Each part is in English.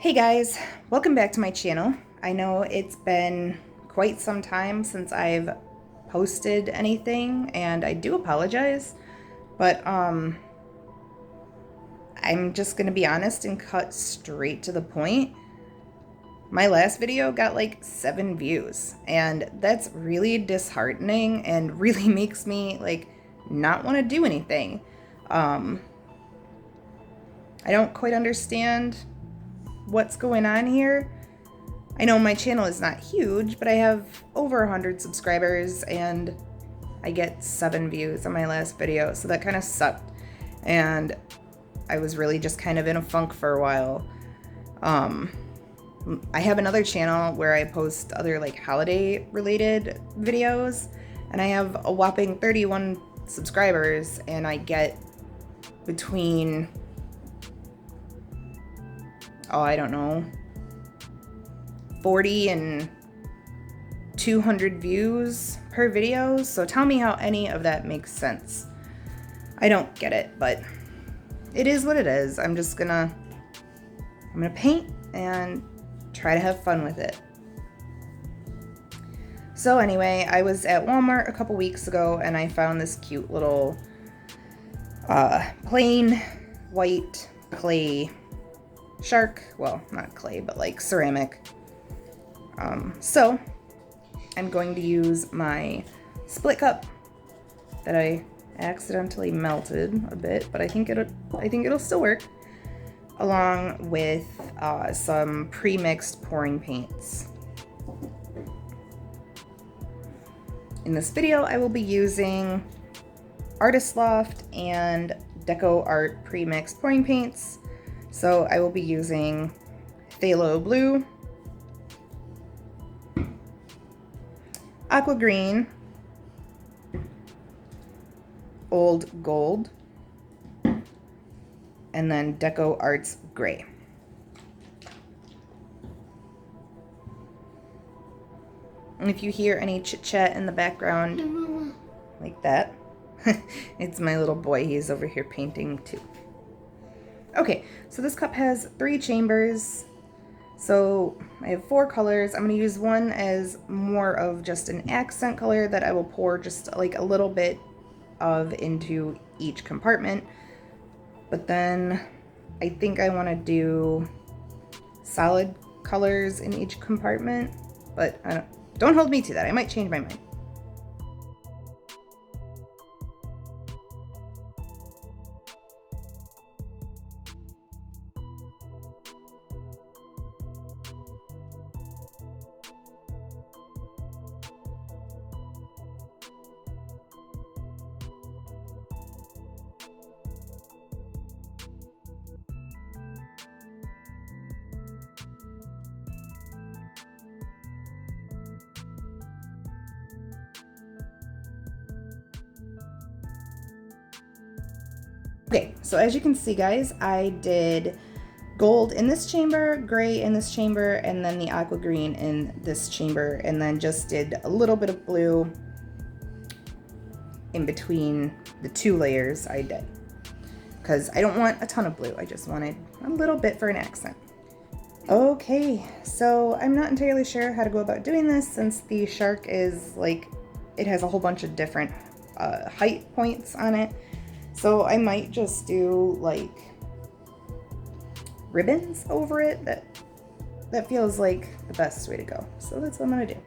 Hey guys, welcome back to my channel. I know it's been quite some time since I've posted anything and I do apologize, but I'm just gonna be honest and cut straight to the point. My last video got like 7 views and that's really disheartening and really makes me like not want to do anything. I don't quite understand what's going on here. I know my channel is not huge, but I have over 100 subscribers and I get 7 views on my last video, so that kind of sucked. And I was really just kind of in a funk for a while. I have another channel where I post other like holiday related videos, and I have a whopping 31 subscribers, and I get between, I don't know, 40 and 200 views per video. So tell me how any of that makes sense. I don't get it, but it is what it is. I'm gonna paint and try to have fun with it. So anyway, I was at Walmart a couple weeks ago and I found this cute little plain white clay shark. Well, not clay, but like ceramic. So I'm going to use my split cup that I accidentally melted a bit, but I think it'll still work, along with some pre-mixed pouring paints. In this video, I will be using Artist Loft and Deco Art pre-mixed pouring paints. So I will be using Phthalo Blue, Aqua Green, Old Gold, and then Deco Arts Gray. And if you hear any chit-chat in the background like that, it's my little boy. He's over here painting too. Okay, so this cup has 3 chambers. So I have 4 colors. I'm going to use one as more of just an accent color that I will pour just like a little bit of into each compartment. But then I think I want to do solid colors in each compartment, but don't hold me to that. I might change my mind. Okay, so as you can see, guys, I did gold in this chamber, gray in this chamber, and then the aqua green in this chamber, and then just did a little bit of blue in between the 2 layers I did, because I don't want a ton of blue. I just wanted a little bit for an accent. Okay, so I'm not entirely sure how to go about doing this, since the shark is like, it has a whole bunch of different height points on it. So I might just do like ribbons over it. That feels like the best way to go. So that's what I'm gonna do.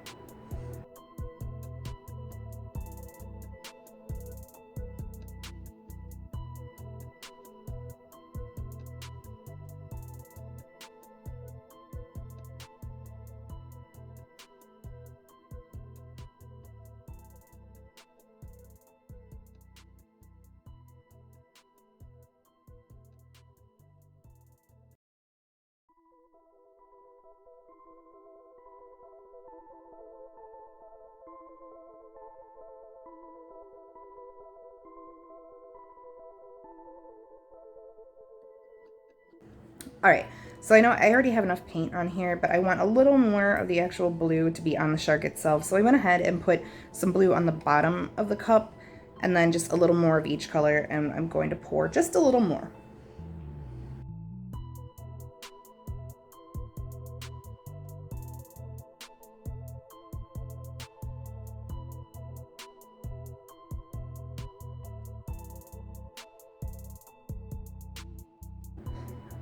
All right, so I know I already have enough paint on here, but I want a little more of the actual blue to be on the shark itself. So I went ahead and put some blue on the bottom of the cup, and then just a little more of each color, and I'm going to pour just a little more.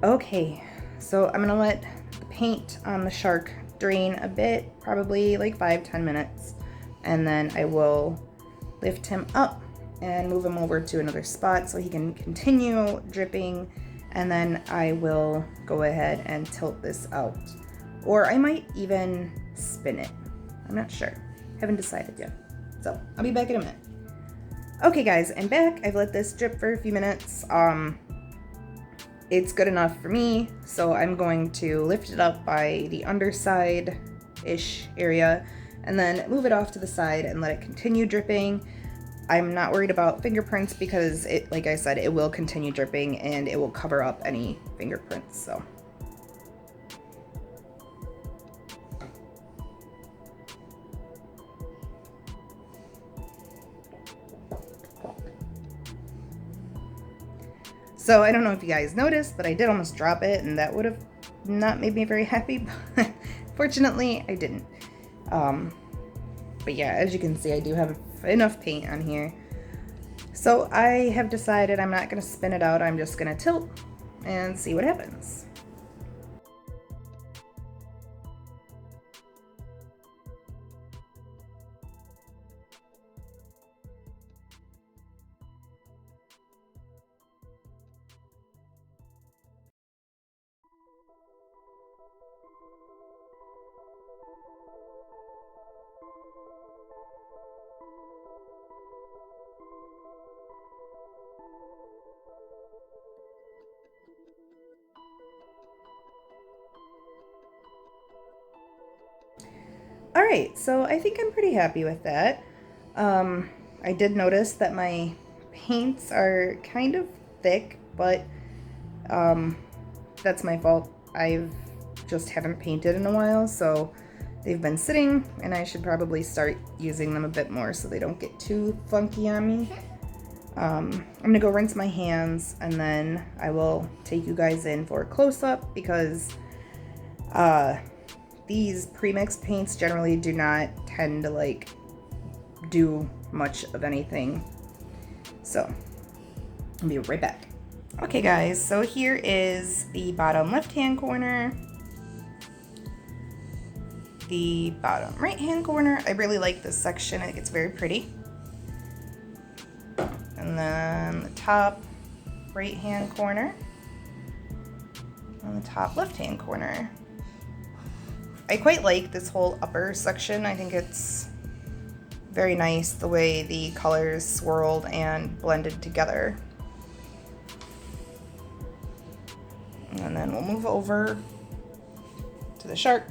Okay, so I'm gonna let the paint on the shark drain a bit, probably like 5-10 minutes, and then I will lift him up and move him over to another spot so he can continue dripping, and then I will go ahead and tilt this out. Or I might even spin it. I'm not sure. Haven't decided yet. So I'll be back in a minute. Okay guys, I'm back. I've let this drip for a few minutes. It's good enough for me, so I'm going to lift it up by the underside-ish area and then move it off to the side and let it continue dripping. I'm not worried about fingerprints because it, like I said, it will continue dripping and it will cover up any fingerprints, so. So I don't know if you guys noticed, but I did almost drop it, and that would have not made me very happy, but fortunately I didn't. But yeah, as you can see, I do have enough paint on here. So I have decided I'm not going to spin it out, I'm just going to tilt and see what happens. Alright, so I think I'm pretty happy with that. I did notice that my paints are kind of thick, but that's my fault. I just haven't painted in a while, so they've been sitting, and I should probably start using them a bit more so they don't get too funky on me. I'm gonna go rinse my hands, and then I will take you guys in for a close-up because these pre-mixed paints generally do not tend to like do much of anything. So I'll be right back. Okay guys, so here is the bottom left-hand corner, the bottom right-hand corner. I really like this section, I think it's very pretty. And then the top right-hand corner and the top left-hand corner. I quite like this whole upper section. I think it's very nice the way the colors swirled and blended together. And then we'll move over to the shark.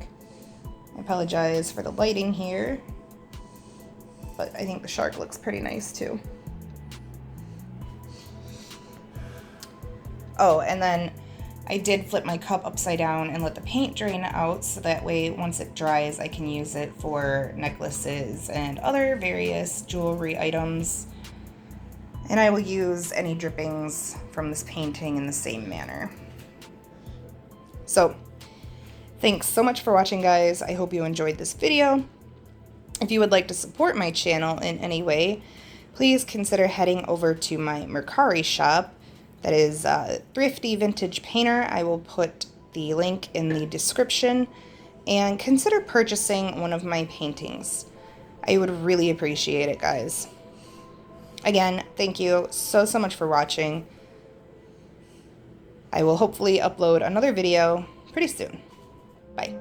I apologize for the lighting here, but I think the shark looks pretty nice too. Oh, and then I did flip my cup upside down and let the paint drain out so that way once it dries I can use it for necklaces and other various jewelry items. And I will use any drippings from this painting in the same manner. So, thanks so much for watching guys. I hope you enjoyed this video. If you would like to support my channel in any way, please consider heading over to my Mercari shop. That is Thrifty Vintage Painter. I will put the link in the description, and consider purchasing one of my paintings. I would really appreciate it, guys. Again, thank you so much for watching. I will hopefully upload another video pretty soon. Bye.